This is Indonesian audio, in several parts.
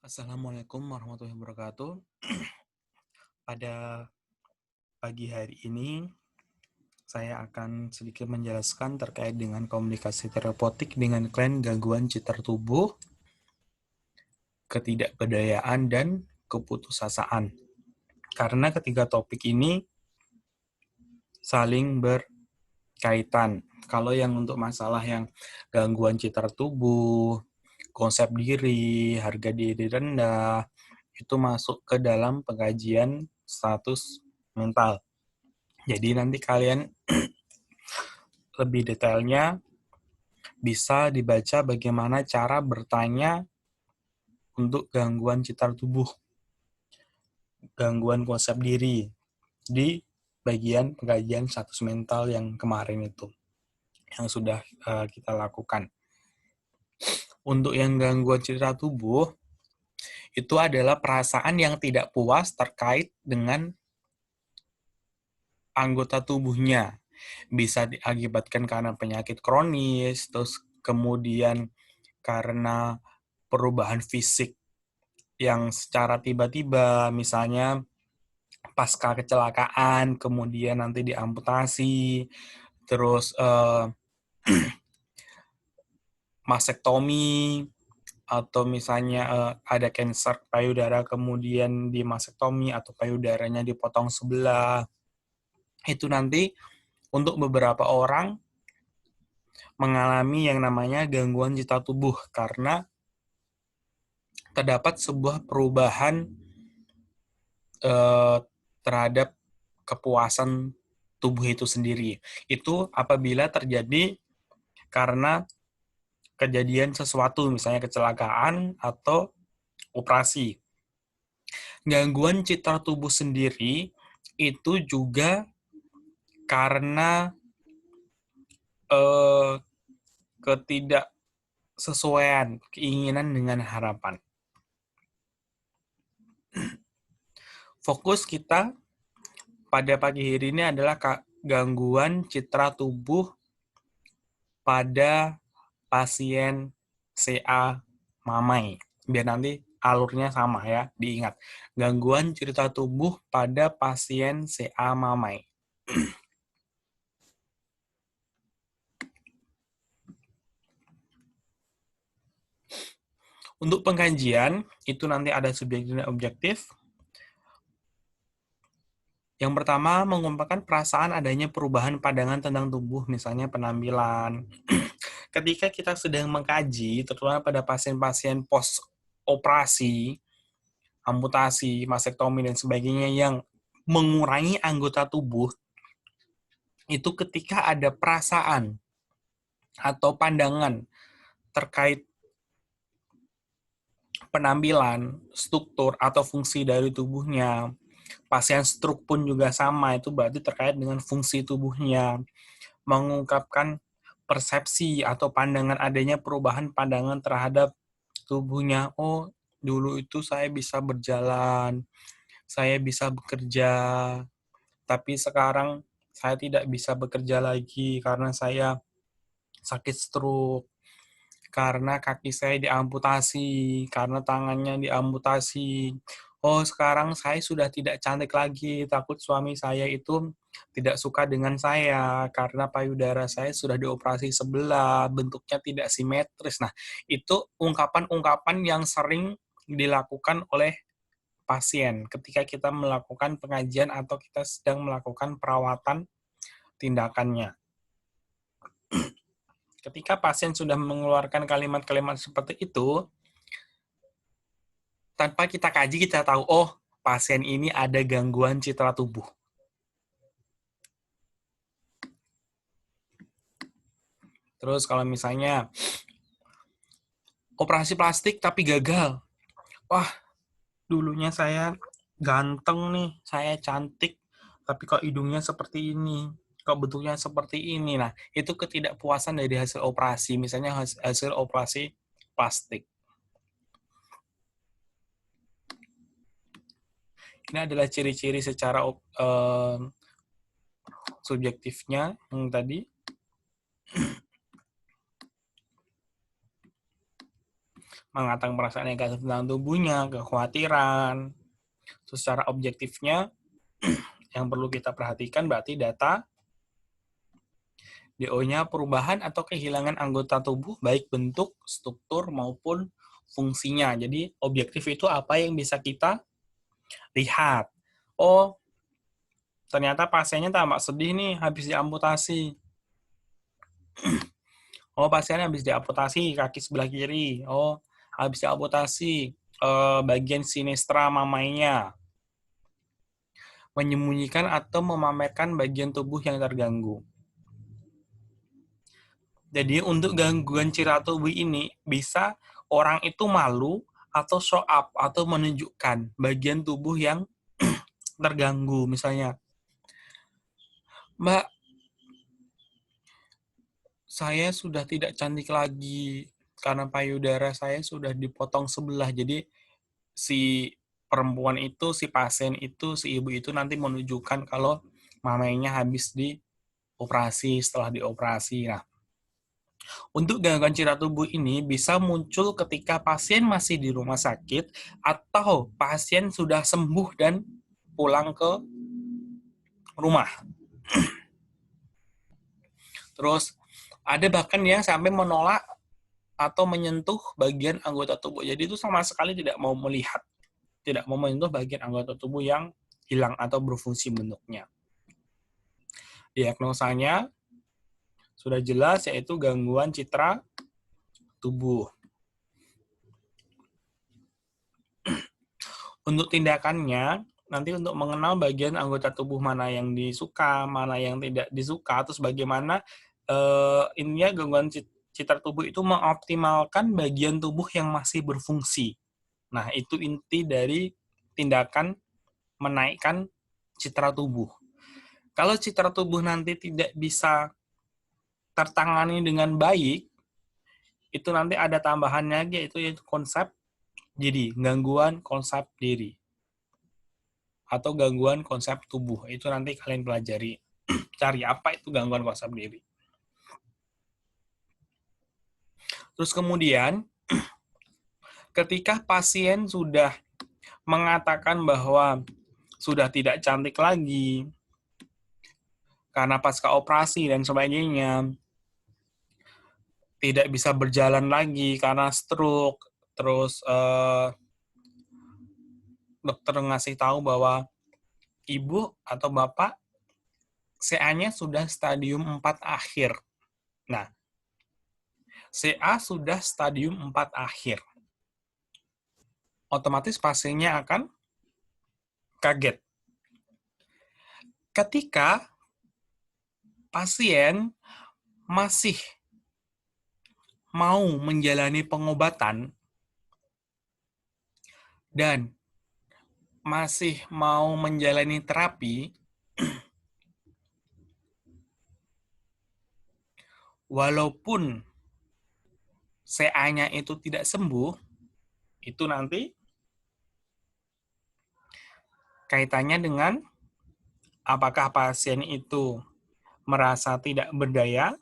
Assalamualaikum warahmatullahi wabarakatuh. Pada pagi hari ini, saya akan sedikit menjelaskan terkait dengan komunikasi terapeutik dengan klien gangguan citra tubuh, ketidakberdayaan, dan keputusasaan. Karena ketiga topik ini saling berkaitan. Kalau yang untuk masalah yang gangguan citra tubuh, konsep diri, harga diri rendah, itu masuk ke dalam pengkajian status mental. Jadi nanti kalian lebih detailnya bisa dibaca bagaimana cara bertanya untuk gangguan citra tubuh, gangguan konsep diri di bagian pengkajian status mental yang kemarin itu, yang sudah kita lakukan. Untuk yang gangguan citra tubuh, itu adalah perasaan yang tidak puas terkait dengan anggota tubuhnya. Bisa diakibatkan karena penyakit kronis, terus kemudian karena perubahan fisik yang secara tiba-tiba, misalnya pasca kecelakaan, kemudian nanti diamputasi, terus mastektomi, atau misalnya ada kanker payudara kemudian di mastektomi atau payudaranya dipotong sebelah. Itu nanti untuk beberapa orang mengalami yang namanya gangguan citra tubuh karena terdapat sebuah perubahan terhadap kepuasan tubuh itu sendiri. Itu apabila terjadi karena kejadian sesuatu, misalnya kecelakaan atau operasi. Gangguan citra tubuh sendiri itu juga karena ketidaksesuaian keinginan dengan harapan. Fokus kita pada pagi hari ini adalah gangguan citra tubuh pada pasien CA mamai. Biar nanti alurnya sama ya, diingat. Gangguan citra tubuh pada pasien CA mamai. Untuk pengkajian, itu nanti ada subjektif dan objektif. Yang pertama, mengumpulkan perasaan adanya perubahan pandangan tentang tubuh, misalnya penampilan. Ketika kita sedang mengkaji, terutama pada pasien-pasien post-operasi, amputasi, mastektomi, dan sebagainya yang mengurangi anggota tubuh, itu ketika ada perasaan atau pandangan terkait penampilan, struktur, atau fungsi dari tubuhnya. Pasien stroke pun juga sama, itu berarti terkait dengan fungsi tubuhnya. Mengungkapkan persepsi atau pandangan adanya perubahan pandangan terhadap tubuhnya. Oh, dulu itu saya bisa berjalan, saya bisa bekerja, tapi sekarang saya tidak bisa bekerja lagi karena saya sakit stroke, karena kaki saya diamputasi, karena tangannya diamputasi. Oh, sekarang saya sudah tidak cantik lagi, takut suami saya itu tidak suka dengan saya, karena payudara saya sudah dioperasi sebelah, bentuknya tidak simetris. Nah, itu ungkapan-ungkapan yang sering dilakukan oleh pasien ketika kita melakukan pengajian atau kita sedang melakukan perawatan tindakannya. Ketika pasien sudah mengeluarkan kalimat-kalimat seperti itu, tanpa kita kaji, kita tahu, oh, pasien ini ada gangguan citra tubuh. Terus kalau misalnya operasi plastik tapi gagal, wah, dulunya saya ganteng nih, saya cantik, tapi kok hidungnya seperti ini, kok bentuknya seperti ini. Nah, itu ketidakpuasan dari hasil operasi, misalnya hasil operasi plastik. Ini adalah ciri-ciri secara subjektifnya yang tadi. mengatakan perasaan negatif tentang tubuhnya, kekhawatiran. Secara objektifnya, yang perlu kita perhatikan berarti data DO-nya perubahan atau kehilangan anggota tubuh, baik bentuk, struktur, maupun fungsinya. Jadi, objektif itu apa yang bisa kita lihat. Oh, ternyata pasiennya tampak sedih nih, habis diamputasi. Oh, pasiennya habis diamputasi kaki sebelah kiri. Oh, habis diamputasi bagian sinestra mamainya. Menyembunyikan atau memamerkan bagian tubuh yang terganggu. Jadi untuk gangguan citra tubuh ini bisa orang itu malu atau show up atau menunjukkan bagian tubuh yang terganggu. Misalnya, Mbak, saya sudah tidak cantik lagi karena payudara saya sudah dipotong sebelah. Jadi si perempuan itu, si pasien itu, si ibu itu nanti menunjukkan kalau mamanya habis dioperasi, setelah dioperasi. Nah, untuk gangguan citra tubuh ini bisa muncul ketika pasien masih di rumah sakit atau pasien sudah sembuh dan pulang ke rumah. Terus ada bahkan yang sampai menolak atau menyentuh bagian anggota tubuh. Jadi itu sama sekali tidak mau melihat, tidak mau menyentuh bagian anggota tubuh yang hilang atau berfungsi bentuknya. Diagnosanya sudah jelas, yaitu gangguan citra tubuh. Untuk tindakannya, nanti untuk mengenal bagian anggota tubuh mana yang disuka, mana yang tidak disuka, terus bagaimana ininya gangguan citra tubuh itu mengoptimalkan bagian tubuh yang masih berfungsi. Nah, itu inti dari tindakan menaikkan citra tubuh. Kalau citra tubuh nanti tidak bisa tertangani dengan baik, itu nanti ada tambahannya lagi, yaitu konsep diri, gangguan konsep diri. Atau gangguan konsep tubuh. Itu nanti kalian pelajari. Cari apa itu gangguan konsep diri. Terus kemudian, ketika pasien sudah mengatakan bahwa sudah tidak cantik lagi, karena pasca operasi dan sebagainya, tidak bisa berjalan lagi karena stroke, terus dokter ngasih tahu bahwa ibu atau bapak CA-nya sudah stadium 4 akhir. Nah, CA sudah stadium 4 akhir. Otomatis pasiennya akan kaget. Ketika pasien masih mau menjalani pengobatan dan masih mau menjalani terapi, walaupun CA-nya itu tidak sembuh, itu nanti kaitannya dengan apakah pasien itu merasa tidak berdaya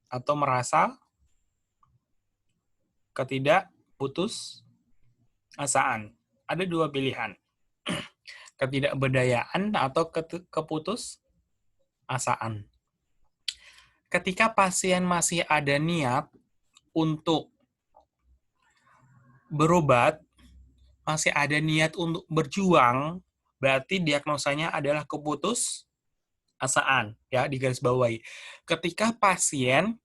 atau merasa ketidakputus asaan. Ada dua pilihan. Ketidakberdayaan atau keputus asaan. Ketika pasien masih ada niat untuk berobat, masih ada niat untuk berjuang, berarti diagnosanya adalah keputus asaan, ya, di garis bawahi. Ketika pasien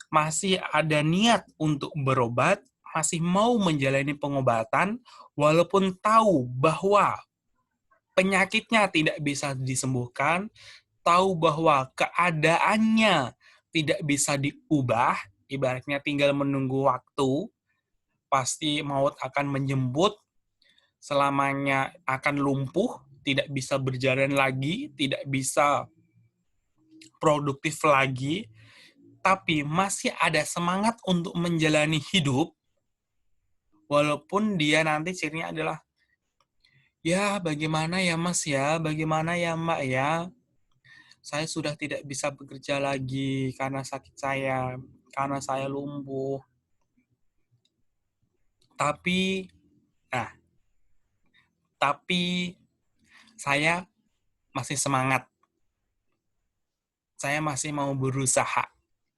masih ada niat untuk berobat, masih mau menjalani pengobatan, walaupun tahu bahwa penyakitnya tidak bisa disembuhkan, tahu bahwa keadaannya tidak bisa diubah, ibaratnya tinggal menunggu waktu, pasti maut akan menjemput, selamanya akan lumpuh, tidak bisa berjalan lagi, tidak bisa produktif lagi, tapi masih ada semangat untuk menjalani hidup, walaupun dia nanti cirinya adalah, ya bagaimana ya mas ya, bagaimana ya mbak ya, saya sudah tidak bisa bekerja lagi karena sakit saya, karena saya lumpuh. Tapi, nah, tapi saya masih semangat. Saya masih mau berusaha.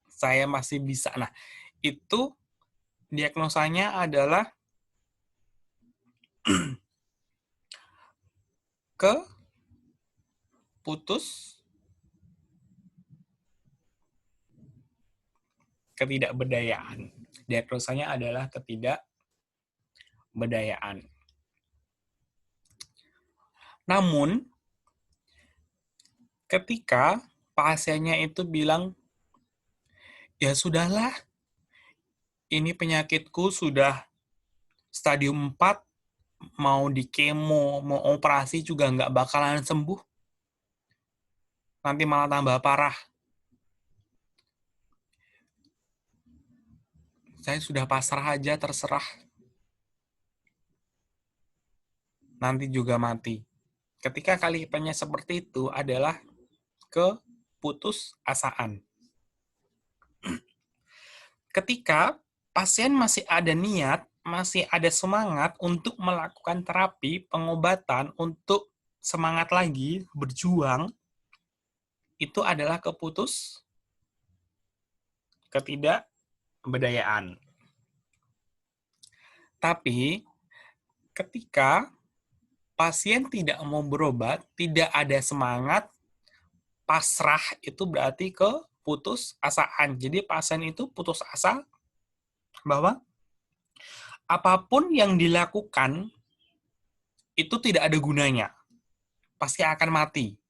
Saya masih bisa. Nah, itu diagnosanya adalah putus ketidakberdayaan. Diagnosanya adalah ketidakberdayaan. Namun, ketika pasiennya itu bilang, ya sudahlah, ini penyakitku sudah stadium 4, mau di kemo, mau operasi juga nggak bakalan sembuh. Nanti malah tambah parah. Saya sudah pasrah aja, terserah. Nanti juga mati. Ketika kalimatnya seperti itu adalah keputusasaan. Ketika pasien masih ada niat, masih ada semangat untuk melakukan terapi, pengobatan, untuk semangat lagi, berjuang, itu adalah ketidakberdayaan. Tapi, ketika pasien tidak mau berobat, tidak ada semangat, pasrah, itu berarti keputusasaan. Jadi pasien itu putus asa bahwa apapun yang dilakukan itu tidak ada gunanya. Pasti akan mati.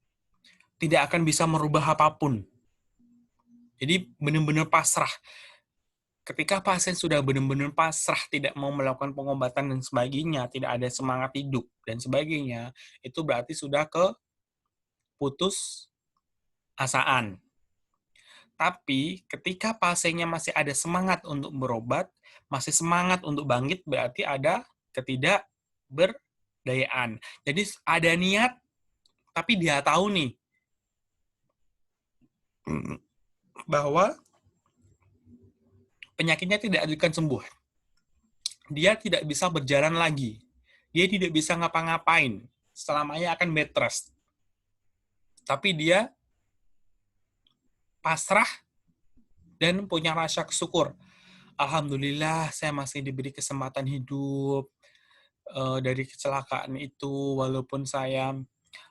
Tidak akan bisa merubah apapun. Jadi benar-benar pasrah. Ketika pasien sudah benar-benar pasrah, tidak mau melakukan pengobatan dan sebagainya, tidak ada semangat hidup dan sebagainya, itu berarti sudah keputusasaan. Tapi ketika pasiennya masih ada semangat untuk berobat, masih semangat untuk bangkit, berarti ada ketidakberdayaan. Jadi ada niat, tapi dia tahu nih bahwa penyakitnya tidak akan sembuh. Dia tidak bisa berjalan lagi. Dia tidak bisa ngapa-ngapain. Selamanya akan bed rest. Tapi dia pasrah dan punya rasa syukur. Alhamdulillah, saya masih diberi kesempatan hidup dari kecelakaan itu, walaupun saya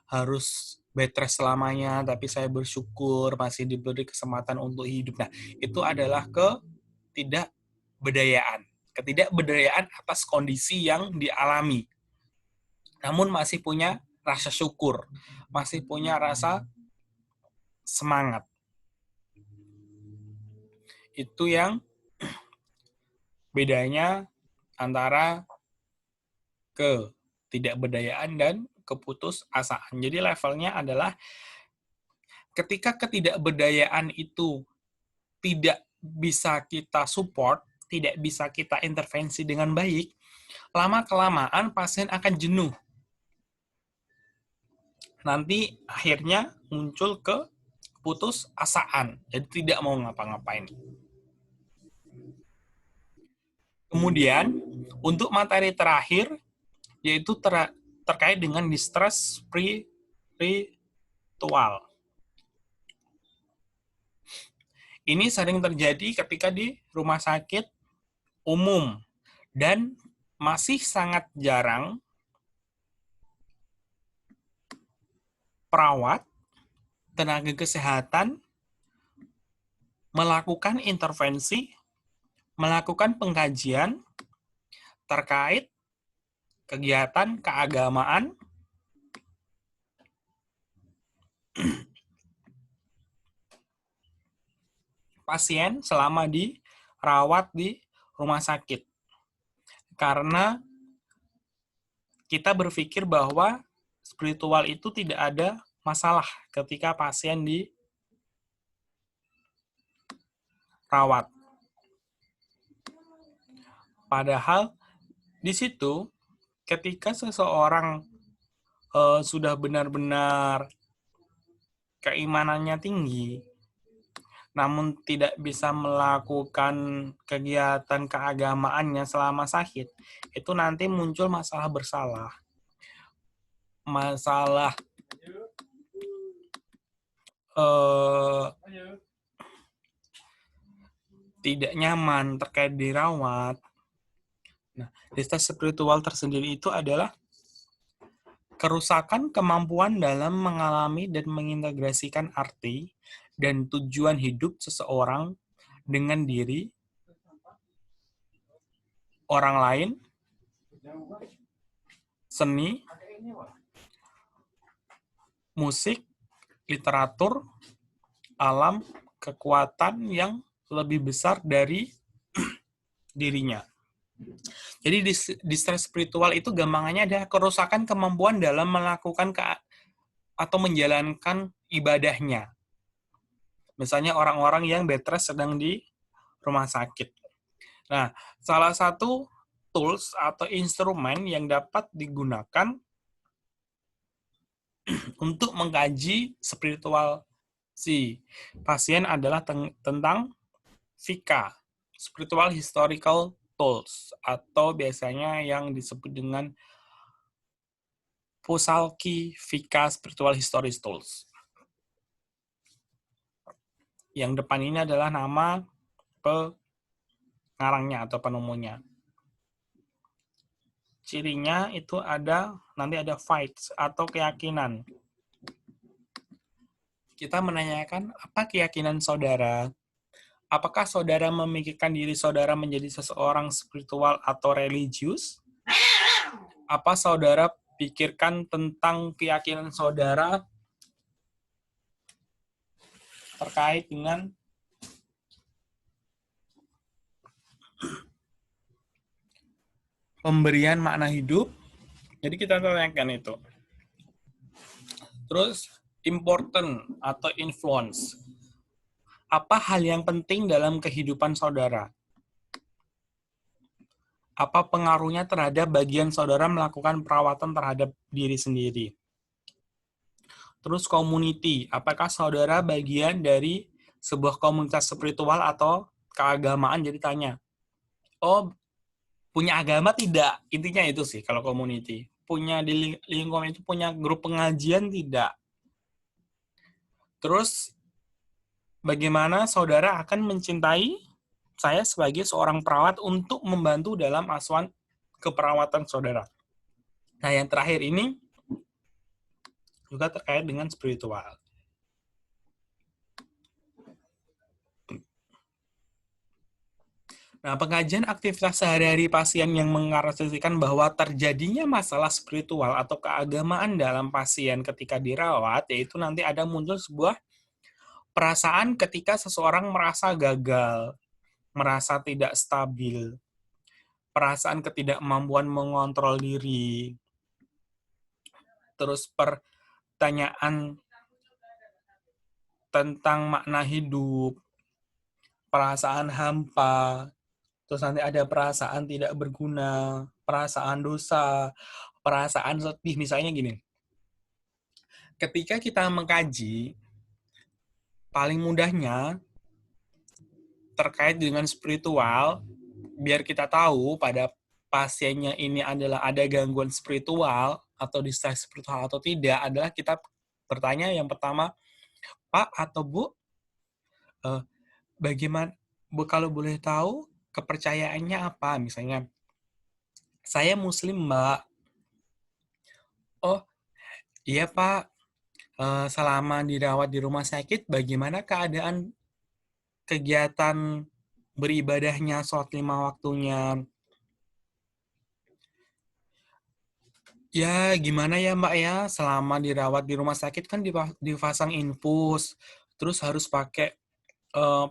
harus bed rest selamanya, tapi saya bersyukur masih diberi kesempatan untuk hidup. Nah, itu adalah ketidakberdayaan. Ketidakberdayaan atas kondisi yang dialami. Namun masih punya rasa syukur, masih punya rasa semangat. Itu yang bedanya antara ketidakberdayaan dan keputusasaan. Jadi levelnya adalah ketika ketidakberdayaan itu tidak bisa kita support, tidak bisa kita intervensi dengan baik, lama-kelamaan pasien akan jenuh. Nanti akhirnya muncul keputusasaan, jadi tidak mau ngapa-ngapain. Kemudian, untuk materi terakhir, yaitu terkait dengan distress spiritual. Ini sering terjadi ketika di rumah sakit umum, dan masih sangat jarang perawat, tenaga kesehatan melakukan intervensi, melakukan pengkajian terkait kegiatan keagamaan pasien selama dirawat di rumah sakit. Karena kita berpikir bahwa spiritual itu tidak ada masalah ketika pasien dirawat. Padahal di situ ketika seseorang sudah benar-benar keimanannya tinggi, namun tidak bisa melakukan kegiatan keagamaannya selama sakit, itu nanti muncul masalah bersalah. Masalah tidak nyaman terkait dirawat. Nah, distress spiritual tersendiri itu adalah kerusakan kemampuan dalam mengalami dan mengintegrasikan arti dan tujuan hidup seseorang dengan diri, orang lain, seni, musik, literatur, alam, kekuatan yang lebih besar dari dirinya. Jadi distress spiritual itu gampangannya adalah kerusakan kemampuan dalam melakukan atau menjalankan ibadahnya. Misalnya orang-orang yang bed rest sedang di rumah sakit. Nah, salah satu tools atau instrumen yang dapat digunakan untuk mengkaji spiritual si pasien adalah tentang VICA, Spiritual Historical Tools, atau biasanya yang disebut dengan Pusalki VICA Spiritual Historical Tools. Yang depan ini adalah nama pengarangnya atau penemunya. Cirinya itu nanti ada fights atau keyakinan. Kita menanyakan apa keyakinan saudara. Apakah saudara memikirkan diri saudara menjadi seseorang spiritual atau religius? Apa saudara pikirkan tentang keyakinan saudara terkait dengan pemberian makna hidup? Jadi kita tanyakan itu. Terus, important atau influence. Apa hal yang penting dalam kehidupan saudara? Apa pengaruhnya terhadap bagian saudara melakukan perawatan terhadap diri sendiri? Terus community, apakah saudara bagian dari sebuah komunitas spiritual atau keagamaan? Jadi tanya, oh punya agama tidak? Intinya itu sih kalau community. Punya di lingkungan itu punya grup pengajian tidak? Terus bagaimana saudara akan mencintai saya sebagai seorang perawat untuk membantu dalam asuhan keperawatan saudara. Nah, yang terakhir ini juga terkait dengan spiritual. Nah, pengajian aktivitas sehari-hari pasien yang mengkarakteristikkan bahwa terjadinya masalah spiritual atau keagamaan dalam pasien ketika dirawat, yaitu nanti ada muncul sebuah perasaan ketika seseorang merasa gagal, merasa tidak stabil, perasaan ketidakmampuan mengontrol diri, terus pertanyaan tentang makna hidup, perasaan hampa, terus nanti ada perasaan tidak berguna, perasaan dosa, perasaan sedih. Misalnya gini, ketika kita mengkaji, paling mudahnya terkait dengan spiritual, biar kita tahu pada pasiennya ini adalah ada gangguan spiritual atau distress spiritual atau tidak, adalah kita bertanya yang pertama, Pak atau Bu, bagaimana, Bu, kalau boleh tahu kepercayaannya apa? Misalnya, saya Muslim, Mbak. Oh, iya Pak, selama dirawat di rumah sakit, bagaimana keadaan kegiatan beribadahnya, sholat 5 waktunya? Ya, gimana ya Mbak ya, selama dirawat di rumah sakit kan dipasang infus, terus harus pakai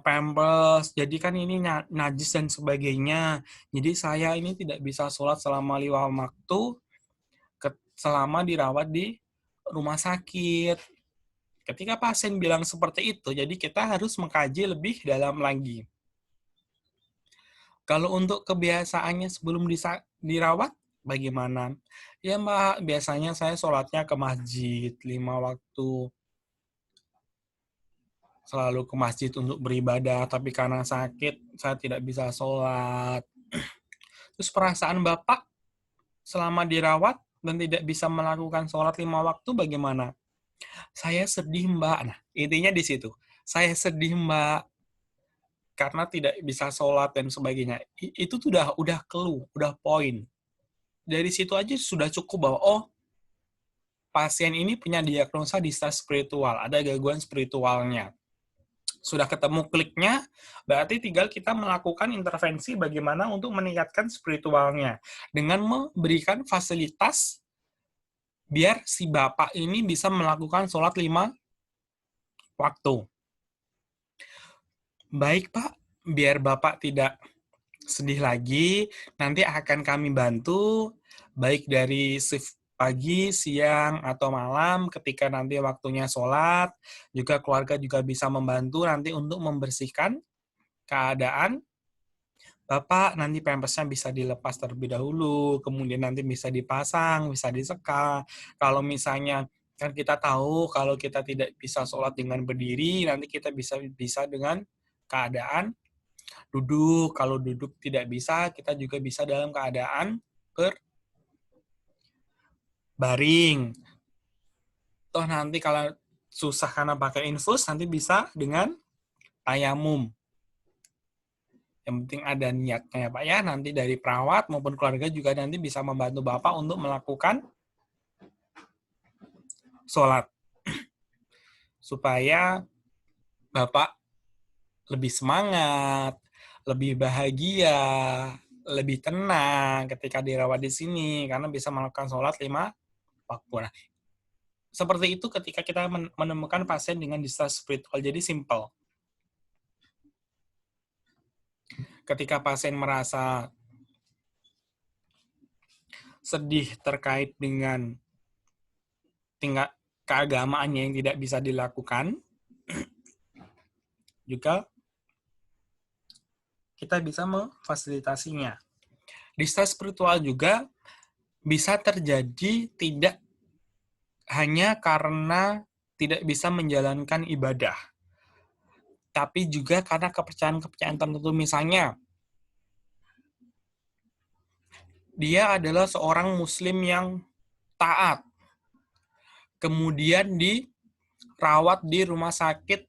pampers, jadi kan ini najis dan sebagainya. Jadi saya ini tidak bisa sholat selama 5 waktu selama dirawat di rumah sakit. Ketika pasien bilang seperti itu, jadi kita harus mengkaji lebih dalam lagi. Kalau untuk kebiasaannya sebelum dirawat, bagaimana? Ya Mbak, biasanya saya sholatnya ke masjid 5 waktu. selalu ke masjid untuk beribadah, tapi karena sakit saya tidak bisa sholat. Terus perasaan Bapak selama dirawat dan tidak bisa melakukan sholat 5 waktu bagaimana? Saya sedih, Mbak. Nah, intinya di situ. Saya sedih, Mbak, karena tidak bisa sholat dan sebagainya. Itu tuh udah clue, udah poin. Dari situ aja sudah cukup bahwa, oh, pasien ini punya diagnosa distress spiritual, ada gangguan spiritualnya. Sudah ketemu kliknya, berarti tinggal kita melakukan intervensi bagaimana untuk meningkatkan spiritualnya. Dengan memberikan fasilitas biar si bapak ini bisa melakukan sholat 5 waktu. Baik, Pak. Biar Bapak tidak sedih lagi, nanti akan kami bantu, baik dari shift pagi, siang, atau malam, ketika nanti waktunya sholat, juga keluarga juga bisa membantu nanti untuk membersihkan keadaan Bapak. Nanti pempesnya bisa dilepas terlebih dahulu, kemudian nanti bisa dipasang, bisa diseka. Kalau misalnya kan kita tahu kalau kita tidak bisa sholat dengan berdiri, nanti kita bisa dengan keadaan duduk. Kalau duduk tidak bisa, kita juga bisa dalam keadaan berbaring. Toh nanti kalau susah karena pakai infus, nanti bisa dengan tayamum. Yang penting ada niatnya ya Pak ya. Nanti dari perawat maupun keluarga juga nanti bisa membantu Bapak untuk melakukan sholat. Supaya Bapak lebih semangat, lebih bahagia, lebih tenang ketika dirawat di sini. Karena bisa melakukan sholat 5 waktu. Nah, seperti itu ketika kita menemukan pasien dengan distress spiritual. Jadi simple. Ketika pasien merasa sedih terkait dengan tingkat keagamaannya yang tidak bisa dilakukan, juga kita bisa memfasilitasinya. Distress spiritual juga bisa terjadi tidak hanya karena tidak bisa menjalankan ibadah, tapi juga karena kepercayaan-kepercayaan tertentu. Misalnya, dia adalah seorang muslim yang taat, kemudian dirawat di rumah sakit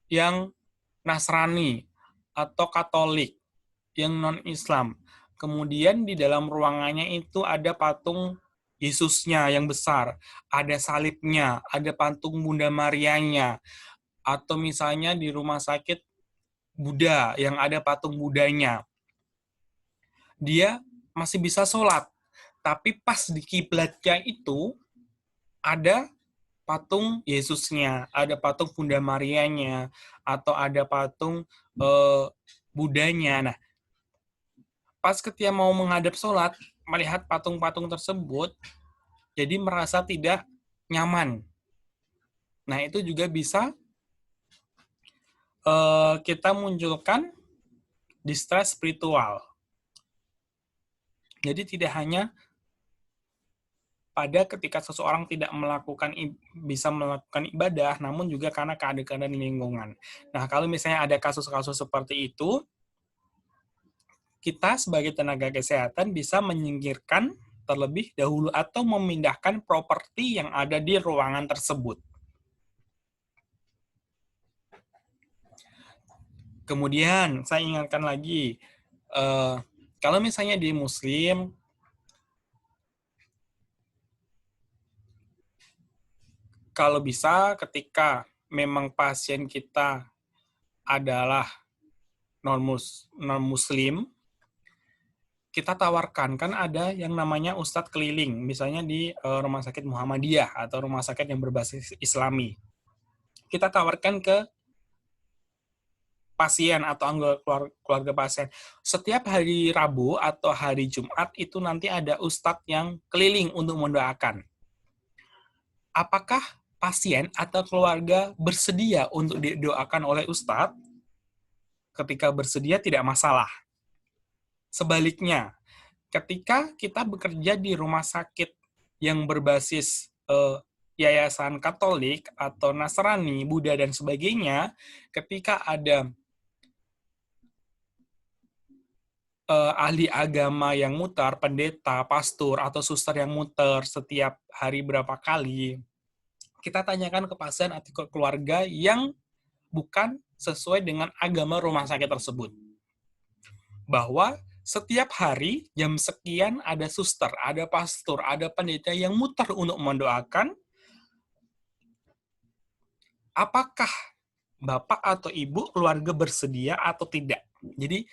yang Nasrani atau Katolik, yang non-Islam. Kemudian di dalam ruangannya itu ada patung Yesusnya yang besar, ada salibnya, ada patung Bunda Marianya, atau misalnya di rumah sakit Buddha yang ada patung Budanya. Dia masih bisa sholat, tapi pas di kiblatnya itu ada patung Yesusnya, ada patung Bunda Marianya, atau ada patung Budanya. Nah, pas ketika mau menghadap sholat, melihat patung-patung tersebut, jadi merasa tidak nyaman. Nah, itu juga bisa kita munculkan distress spiritual. Jadi tidak hanya pada ketika seseorang tidak bisa melakukan ibadah, namun juga karena keadaan lingkungan. Nah, kalau misalnya ada kasus-kasus seperti itu, kita sebagai tenaga kesehatan bisa menyingkirkan terlebih dahulu atau memindahkan properti yang ada di ruangan tersebut. Kemudian, saya ingatkan lagi, kalau misalnya di Muslim, kalau bisa ketika memang pasien kita adalah non-Muslim, kita tawarkan, kan ada yang namanya Ustadz keliling, misalnya di Rumah Sakit Muhammadiyah atau rumah sakit yang berbasis Islami. Kita tawarkan ke pasien atau anggota keluarga pasien. Setiap hari Rabu atau hari Jumat itu nanti ada Ustadz yang keliling untuk mendoakan. Apakah pasien atau keluarga bersedia untuk didoakan oleh Ustadz? Ketika bersedia tidak masalah. Sebaliknya, ketika kita bekerja di rumah sakit yang berbasis yayasan Katolik atau Nasrani, Buddha, dan sebagainya, ketika ada ahli agama yang muter, pendeta, pastor, atau suster yang muter setiap hari berapa kali, kita tanyakan ke pasien atau ke keluarga yang bukan sesuai dengan agama rumah sakit tersebut. Bahwa setiap hari, jam sekian ada suster, ada pastor, ada pendeta yang muter untuk mendoakan, apakah bapak atau ibu keluarga bersedia atau tidak. Jadi,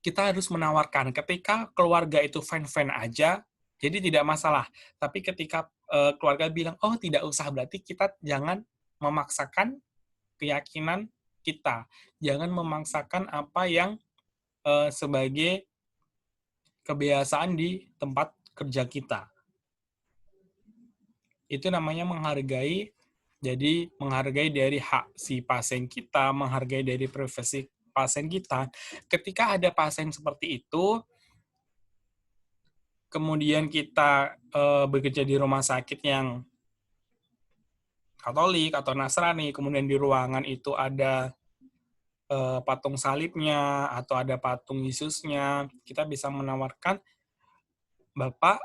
kita harus menawarkan ketika keluarga itu fan-fan aja, jadi tidak masalah. Tapi ketika keluarga bilang, oh tidak usah, berarti kita jangan memaksakan keyakinan kita. Jangan memaksakan apa yang sebagai kebiasaan di tempat kerja kita. Itu namanya menghargai, jadi menghargai dari hak si pasien kita, menghargai dari privasi pasien kita. Ketika ada pasien seperti itu, kemudian kita bekerja di rumah sakit yang Katolik atau Nasrani, kemudian di ruangan itu ada patung salibnya atau ada patung Yesusnya, kita bisa menawarkan, Bapak,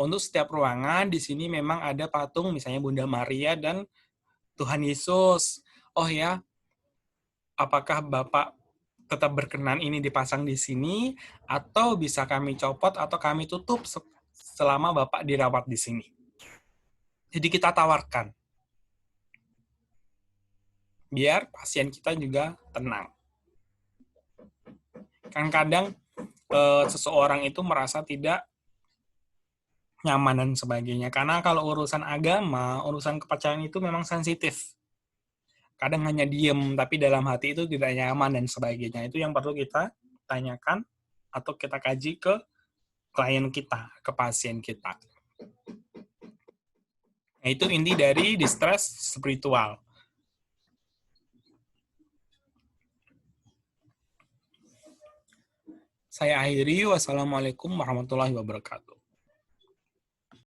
untuk setiap ruangan di sini memang ada patung misalnya Bunda Maria dan Tuhan Yesus. Oh ya, apakah Bapak tetap berkenan ini dipasang di sini, atau bisa kami copot atau kami tutup selama Bapak dirawat di sini. Jadi kita tawarkan, biar pasien kita juga tenang. Kan kadang seseorang itu merasa tidak nyaman dan sebagainya. Karena kalau urusan agama, urusan kepercayaan itu memang sensitif. Kadang hanya diem, tapi dalam hati itu tidak nyaman dan sebagainya. Itu yang perlu kita tanyakan atau kita kaji ke klien kita, ke pasien kita. Nah, itu inti dari distress spiritual. Saya akhiri. Wassalamualaikum warahmatullahi wabarakatuh.